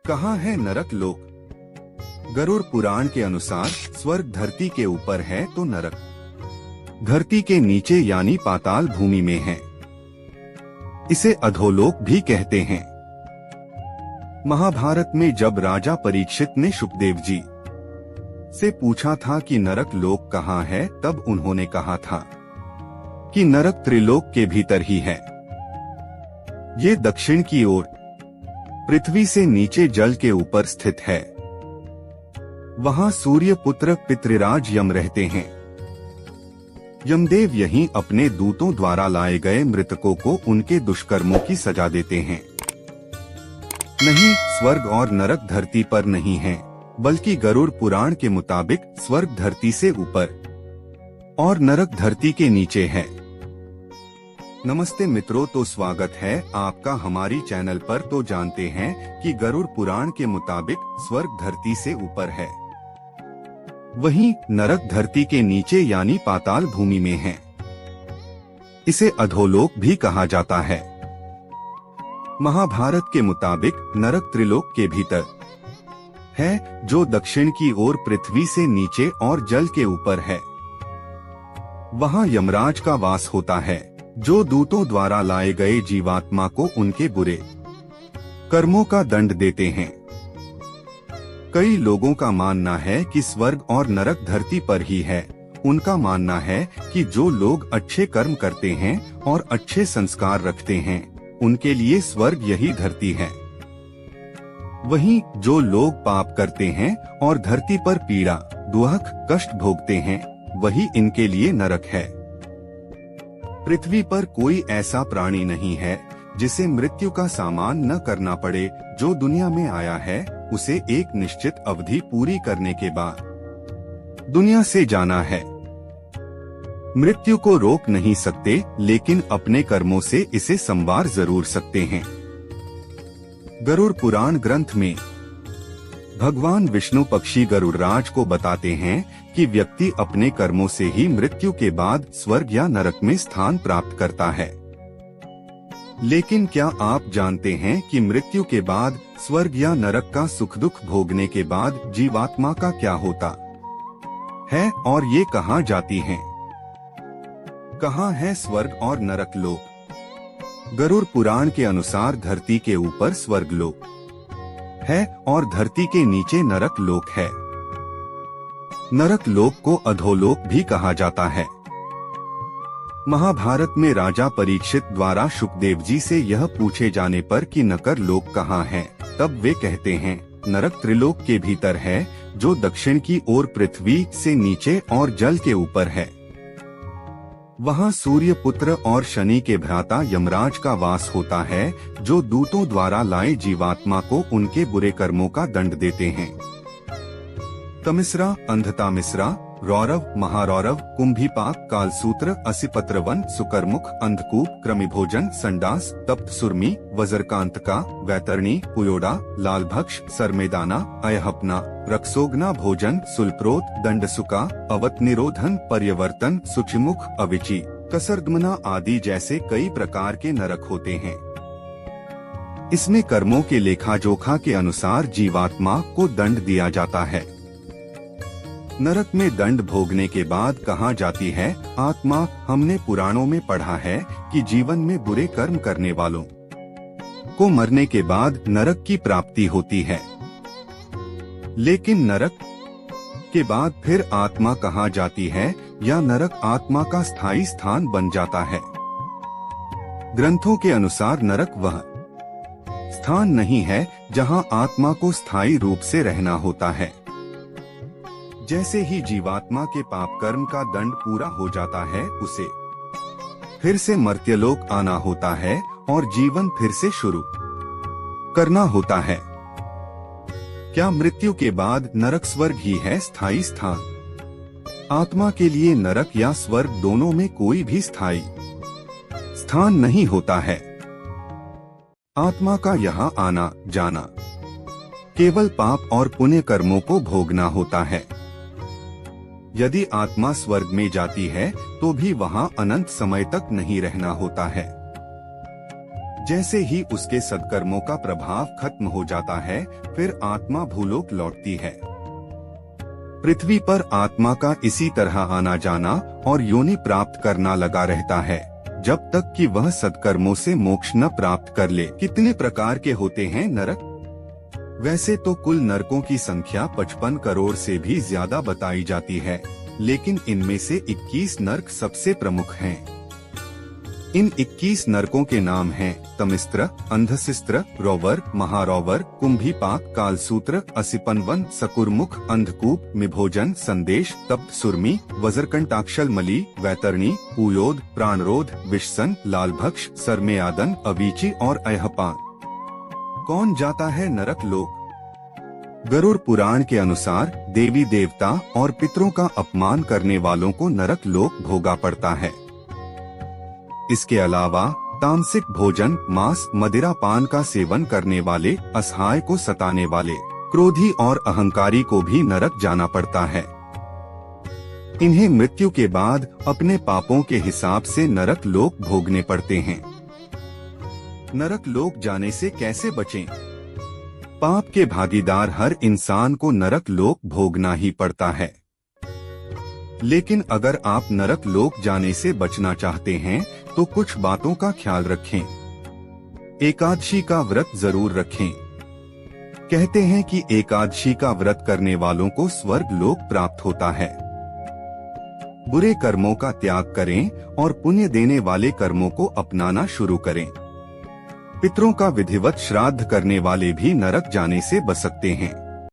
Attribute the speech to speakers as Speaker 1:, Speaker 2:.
Speaker 1: कहाँ है नरक लोक? गरुड़ पुराण के अनुसार स्वर्ग धरती के ऊपर है तो नरक धरती के नीचे यानी पाताल भूमि में है। इसे अधोलोक भी कहते हैं। महाभारत में जब राजा परीक्षित ने शुकदेव जी से पूछा था कि नरक लोक कहाँ है, तब उन्होंने कहा था कि नरक त्रिलोक के भीतर ही है। ये दक्षिण की ओर पृथ्वी से नीचे जल के ऊपर स्थित है। वहां सूर्य पुत्र पितृराज यम रहते हैं। यमदेव यहीं अपने दूतों द्वारा लाए गए मृतकों को उनके दुष्कर्मों की सजा देते हैं। नहीं, स्वर्ग और नरक धरती पर नहीं है, बल्कि गरुड़ पुराण के मुताबिक स्वर्ग धरती से ऊपर और नरक धरती के नीचे है। नमस्ते मित्रों, तो स्वागत है आपका हमारी चैनल पर। तो जानते हैं कि गरुड़ पुराण के मुताबिक स्वर्ग धरती से ऊपर है, वहीं नरक धरती के नीचे यानी पाताल भूमि में है। इसे अधोलोक भी कहा जाता है। महाभारत के मुताबिक नरक त्रिलोक के भीतर है, जो दक्षिण की ओर पृथ्वी से नीचे और जल के ऊपर है। वहां यमराज का वास होता है, जो दूतों द्वारा लाए गए जीवात्मा को उनके बुरे कर्मों का दंड देते हैं। कई लोगों का मानना है कि स्वर्ग और नरक धरती पर ही है। उनका मानना है कि जो लोग अच्छे कर्म करते हैं और अच्छे संस्कार रखते हैं, उनके लिए स्वर्ग यही धरती है। वहीं जो लोग पाप करते हैं और धरती पर पीड़ा, दुख, कष्ट भोगते हैं, वही इनके लिए नरक है। पृथ्वी पर कोई ऐसा प्राणी नहीं है जिसे मृत्यु का सामना न करना पड़े। जो दुनिया में आया है, उसे एक निश्चित अवधि पूरी करने के बाद दुनिया से जाना है। मृत्यु को रोक नहीं सकते, लेकिन अपने कर्मों से इसे संवार जरूर सकते हैं। गरुड़ पुराण ग्रंथ में भगवान विष्णु पक्षी गरुड़राज को बताते हैं कि व्यक्ति अपने कर्मों से ही मृत्यु के बाद स्वर्ग या नरक में स्थान प्राप्त करता है। लेकिन क्या आप जानते हैं कि मृत्यु के बाद स्वर्ग या नरक का सुख दुख भोगने के बाद जीवात्मा का क्या होता है और ये कहाँ जाती हैं? कहाँ है स्वर्ग और नरक लोक? गरुड़ पुराण के अनुसार धरती के ऊपर स्वर्ग लोक है और धरती के नीचे नरक लोक है। नरक लोक को अधोलोक भी कहा जाता है। महाभारत में राजा परीक्षित द्वारा शुकदेव जी से यह पूछे जाने पर कि नकर लोक कहाँ है, तब वे कहते हैं नरक त्रिलोक के भीतर है, जो दक्षिण की ओर पृथ्वी से नीचे और जल के ऊपर है। वहां सूर्य पुत्र और शनि के भ्राता यमराज का वास होता है, जो दूतों द्वारा लाए जीवात्मा को उनके बुरे कर्मों का दंड देते हैं। तमिश्रा, अंधता मिश्रा, रौरव, महारौरव, कुंभीपाक, कालसूत्र, असिपत्रवन, सुकरमुख, अंधकूप, क्रमिभोजन, संडास, तप्त सुरमी, वज्रकांतका, वैतरणी, पुयोड़ा, लालभक्ष, सरमेदाना, अयहपना, रक्सोगना भोजन, सुलप्रोत, दंडसुका, अवत निरोधन, पर्यवर्तन, सुचिमुख, अविची, कसरगमना आदि जैसे कई प्रकार के नरक होते हैं। इसमें कर्मों के लेखा जोखा के अनुसार जीवात्मा को दंड दिया जाता है। नरक में दंड भोगने के बाद कहाँ जाती है आत्मा? हमने पुराणों में पढ़ा है कि जीवन में बुरे कर्म करने वालों को मरने के बाद नरक की प्राप्ति होती है। लेकिन नरक के बाद फिर आत्मा कहाँ जाती है, या नरक आत्मा का स्थायी स्थान बन जाता है? ग्रंथों के अनुसार नरक वह स्थान नहीं है जहाँ आत्मा को स्थायी रूप से रहना होता है। जैसे ही जीवात्मा के पाप कर्म का दंड पूरा हो जाता है, उसे फिर से मर्त्यलोक आना होता है और जीवन फिर से शुरू करना होता है। क्या मृत्यु के बाद नरक स्वर्ग ही है स्थायी स्थान? आत्मा के लिए नरक या स्वर्ग दोनों में कोई भी स्थायी स्थान नहीं होता है। आत्मा का यहाँ आना जाना केवल पाप और पुण्य कर्मों को भोगना होता है। यदि आत्मा स्वर्ग में जाती है तो भी वहां अनंत समय तक नहीं रहना होता है। जैसे ही उसके सद्कर्मों का प्रभाव खत्म हो जाता है, फिर आत्मा भूलोक लौटती है। पृथ्वी पर आत्मा का इसी तरह आना जाना और योनि प्राप्त करना लगा रहता है, जब तक कि वह सद्कर्मों से मोक्ष न प्राप्त कर ले। कितने प्रकार के होते हैं नरक? वैसे तो कुल नरकों की संख्या 55 करोड़ से भी ज्यादा बताई जाती है, लेकिन इनमें से 21 नरक सबसे प्रमुख हैं। इन 21 नरकों के नाम हैं तमिस्त्र, अंधसिस्त्र, रौवर, महारौवर, कुंभीपाक, कालसूत्र, असिपनवन, सकुरमुख, अंधकूप, मिभोजन, संदेश, तप्त सुरमी, वज्रकंटाक्षल मली, वैतरणी, पुयोद, प्राणरोध, विषसन, लालभक्ष, सरमेयादन, अवीची और अयहपान। कौन जाता है नरक लोक? गरुड़ पुराण के अनुसार देवी देवता और पितरों का अपमान करने वालों को नरक लोक भोगा पड़ता है। इसके अलावा तामसिक भोजन, मांस, मदिरा पान का सेवन करने वाले, असहाय को सताने वाले, क्रोधी और अहंकारी को भी नरक जाना पड़ता है। इन्हें मृत्यु के बाद अपने पापों के हिसाब से नरक लोक भोगने पड़ते हैं। नरक लोक जाने से कैसे बचें? पाप के भागीदार हर इंसान को नरक लोक भोगना ही पड़ता है। लेकिन अगर आप नरक लोक जाने से बचना चाहते हैं तो कुछ बातों का ख्याल रखें। एकादशी का व्रत जरूर रखें। कहते हैं कि एकादशी का व्रत करने वालों को स्वर्ग लोक प्राप्त होता है। बुरे कर्मों का त्याग करें और पुण्य देने वाले कर्मों को अपनाना शुरू करें। पितरों का विधिवत श्राद्ध करने वाले भी नरक जाने से बच सकते हैं।